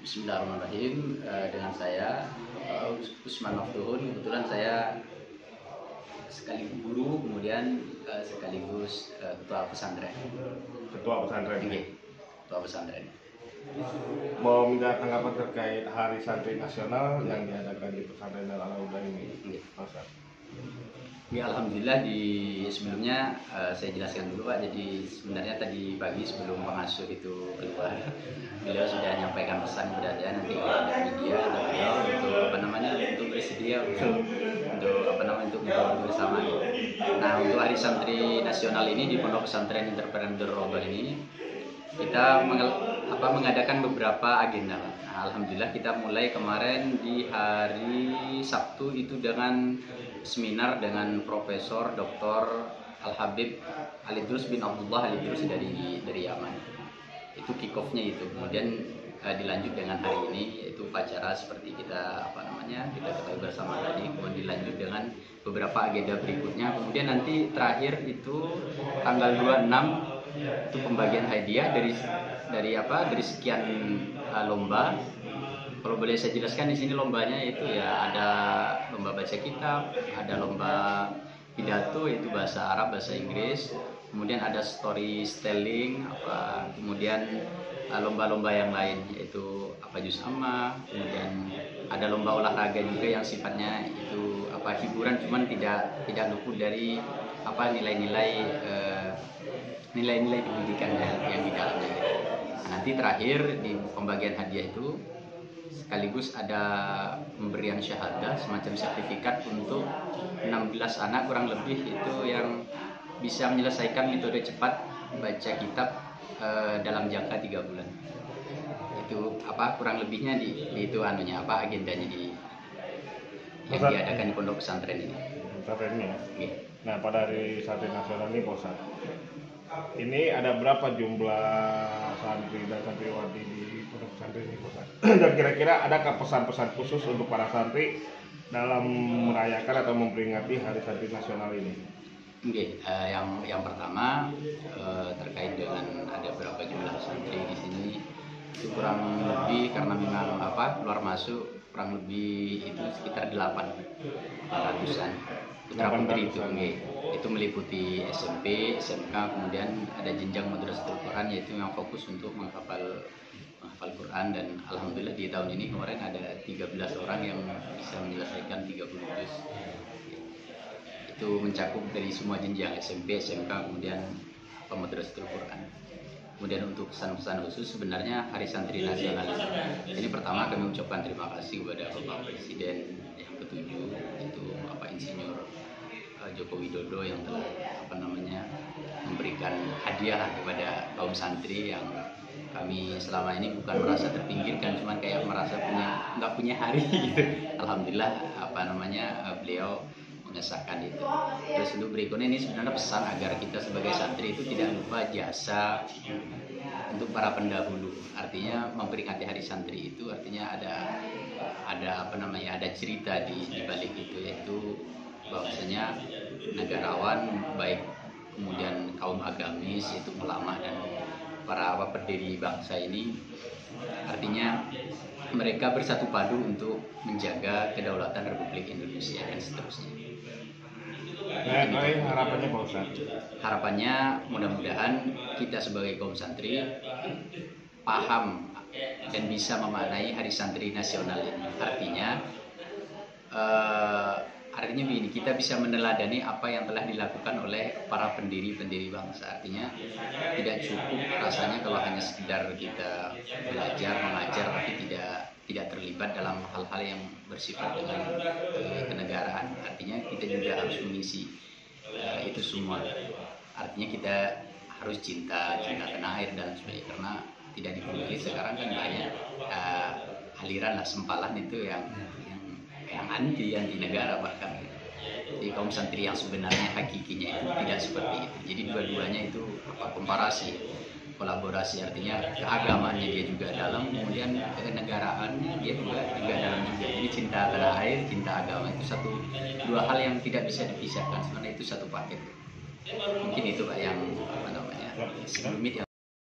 Bismillahirrahmanirrahim. Dengan saya Usman Maftuhun. Kebetulan saya sekaligus guru, kemudian sekaligus ketua pesantren. Ketua pesantren. Ketua pesantren. Mau minta tanggapan terkait Hari Santri Nasional yang diadakan di pesantren Al-Huda ini, Ustaz. Ya, alhamdulillah sebelumnya saya jelaskan dulu Pak. Jadi sebenarnya tadi pagi sebelum pengasuh itu keluar, beliau sudah menyampaikan pesan kepada saya nanti ada media atau beliau untuk bersedia untuk ngobrol bersama. Nah, untuk Hari Santri Nasional ini di Pondok Pesantren Entrepreneur Roba ini kita mengadakan beberapa agenda. Nah, alhamdulillah kita mulai kemarin di hari Sabtu itu dengan seminar dengan Profesor Dr. Al-Habib Al-Idrus bin Abdullah Al-Idrus dari Yaman. Itu kick off-nya itu. Kemudian dilanjut dengan hari ini yaitu upacara seperti kita ketahui bersama tadi. Kemudian dilanjut dengan beberapa agenda berikutnya. Kemudian nanti terakhir itu tanggal 26 itu pembagian hadiah dari sekian lomba. Kalau boleh saya jelaskan di sini lombanya itu ya ada lomba baca kitab, ada lomba pidato yaitu bahasa Arab, bahasa Inggris, kemudian ada storytelling, kemudian lomba-lomba yang lain yaitu juz amma, kemudian ada lomba olahraga juga yang sifatnya itu hiburan, cuman tidak luput dari nilai-nilai pendidikan yang di dalamnya. Nanti terakhir di pembagian hadiah itu sekaligus ada pemberian syahadah semacam sertifikat untuk 16 anak kurang lebih itu yang bisa menyelesaikan metode cepat baca kitab dalam jangka 3 bulan. Itu kurang lebihnya itu agendanya yang diadakan di Pondok Pesantren ini. Pesantren ini ya. Okay. Nah, pada Hari Santri Nasional ini Pak Ustaz, ini ada berapa jumlah santri dan santriwati di Pondok Pesantren ini Pak Ustaz? Dan kira-kira adakah pesan-pesan khusus untuk para santri dalam merayakan atau memperingati Hari Santri Nasional ini? Oke, yang pertama terkait dengan ada berapa jumlah santri di sini itu kurang lebih karena memang keluar masuk kurang lebih itu sekitar 800-an putra putri itu meliputi SMP, SMK, kemudian ada jenjang madrasatul Quran yaitu yang fokus untuk menghafal Quran, dan alhamdulillah di tahun ini kemarin ada 13 orang yang bisa menyelesaikan 30 juz. Itu mencakup dari semua jenjang SMP, SMK, kemudian madrasatul Quran. Kemudian untuk pesan-pesan khusus sebenarnya Hari Santri Nasional ini pertama kami ucapkan terima kasih kepada Bapak Presiden yang ke-7 itu Bapak Insinyur Joko Widodo yang telah memberikan hadiah kepada kaum santri yang kami selama ini bukan merasa terpinggirkan, cuman kayak merasa nggak punya hari gitu. Alhamdulillah beliau mengesahkan itu. Terus untuk berikutnya ini sebenarnya pesan agar kita sebagai santri itu tidak lupa jasa untuk para pendahulu. Artinya memperingati Hari Santri itu artinya ada cerita di balik itu, yaitu bahwasanya negarawan baik kemudian kaum agamis yaitu ulama dan para pendiri bangsa ini artinya mereka bersatu padu untuk menjaga kedaulatan Republik Indonesia dan seterusnya. Harapannya Pak Ustadz? Harapannya mudah-mudahan kita sebagai kaum santri paham dan bisa memaknai Hari Santri Nasional ini. Artinya begini, kita bisa meneladani apa yang telah dilakukan oleh para pendiri-pendiri bangsa. Artinya tidak cukup rasanya kalau hanya sekedar kita belajar, mengajar, tapi tidak terlibat dalam hal-hal yang bersifat dengan kenegaraan. Artinya kita juga harus mengisi itu semua. Artinya kita harus cinta tanah air dan sebagainya, karena tidak dipungkiri sekarang kan banyak aliran lah sempalan itu yang anti negara bahkan. Jadi kaum santri yang sebenarnya hakikinya itu tidak seperti itu. Jadi dua-duanya itu komparasi, kolaborasi, artinya keagamaannya dia juga dalam, kemudian kenegaraannya dia juga dalam juga. Jadi cinta tanah air, cinta agama itu dua hal yang tidak bisa dipisahkan, sebenarnya itu satu paket. Mungkin itu Pak yang sebelum itu